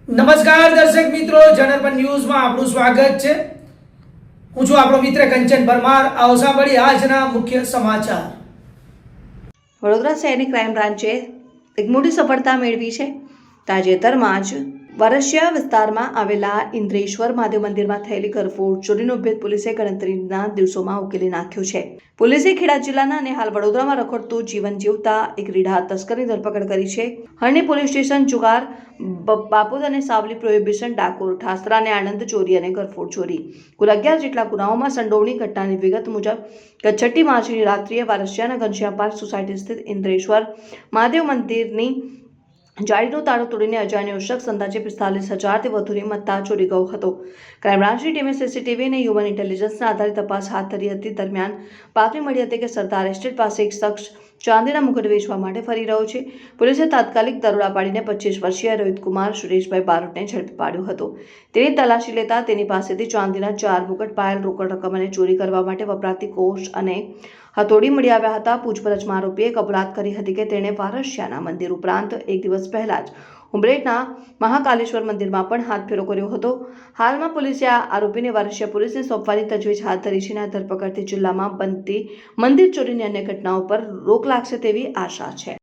નમસ્કાર દર્શક મિત્રો, જનરપન ન્યૂઝમાં આપનું સ્વાગત છે। હું છું આપણો મિત્ર કંચન પરમાર। આવો સાંભળીએ આજના મુખ્ય સમાચાર। વડોદરા શહેરની ક્રાઇમ બ્રાન્ચે એક મોટી સફળતા મેળવી છે। તાજેતરમાં જ વારસિયા વિસ્તારમાં આવેલા ઇન્દ્રેશ્વર મહાદેવ મંદિરમાં થયેલી ઘરફોડ ચોરીનો ભેદ પોલીસે ગણતરીના દિવસોમાં ઉકેલી નાખ્યો છે। પોલીસે ખેડા જિલ્લાના અને હાલ વડોદરામાં રખડતું જીવન જીવતા એક રીઢા તસ્કરની ધરપકડ કરી છે। હરણી પોલીસ સ્ટેશન જુગાર બાપોદ અને સાવલી પ્રોહિબિશન ડાકોર ઠાસરા અને આણંદ ચોરી અને ઘરફોડ ચોરી કુલ 11 જેટલા ગુનાઓમાં સંડોવણી ઘટનાની વિગત મુજબ ગત 6 માર્ચની રાત્રિએ વારસિયાના ઘનશ્યામ પાર્ક સોસાયટી સ્થિત ઇન્દ્રેશ્વર મહાદેવ મંદિરની જાળીનું તાળું તોડીને અજાણ્યો શખ્સ અંદાજે 45,000થી વધુની મત્તા ચોરી ગયો હતો। ક્રાઇમ બ્રાન્ચની ટીમે સીસીટીવી અને હ્યુમન ઇન્ટેલિજન્સના આધારે તપાસ હાથ ધરી હતી। દરમિયાન બાતમી મળી હતી કે સરદાર એસ્ટેટ પાસે એક શખ્સ ચાંદીના મુગટ વેચવા માટે ફરી રહ્યો છે। પોલીસે તાત્કાલિક દરોડા પાડીને 25 વર્ષીય રોહિત કુમાર સુરેશભાઈ બારોટને ઝડપી પાડ્યો હતો। તેની તલાશી લેતા તેની પાસેથી ચાંદીના 4 મુગટ, પાયલ, રોકડ રકમ અને ચોરી કરવા માટે વપરાતી કોષ અને હથોડી મળી આવ્યા હતા। પૂછપરછમાં આરોપીએ કબૂલાત કરી હતી કે તેણે વારસિયાના મંદિર ઉપરાંત એક દિવસ પહેલા જ ઉમરેઠના મહાકાલેશ્વર મંદિરમાં પણ હાથ ફેરો કર્યો હતો। હાલમાં પોલીસે આ આરોપીને વારસિયા પોલીસને સોંપવાની તજવીજ હાથ ધરી છે અને આ ધરપકડથી જિલ્લામાં બનતી મંદિર ચોરીની અન્ય ઘટનાઓ પર રોક લાગશે તેવી આશા છે।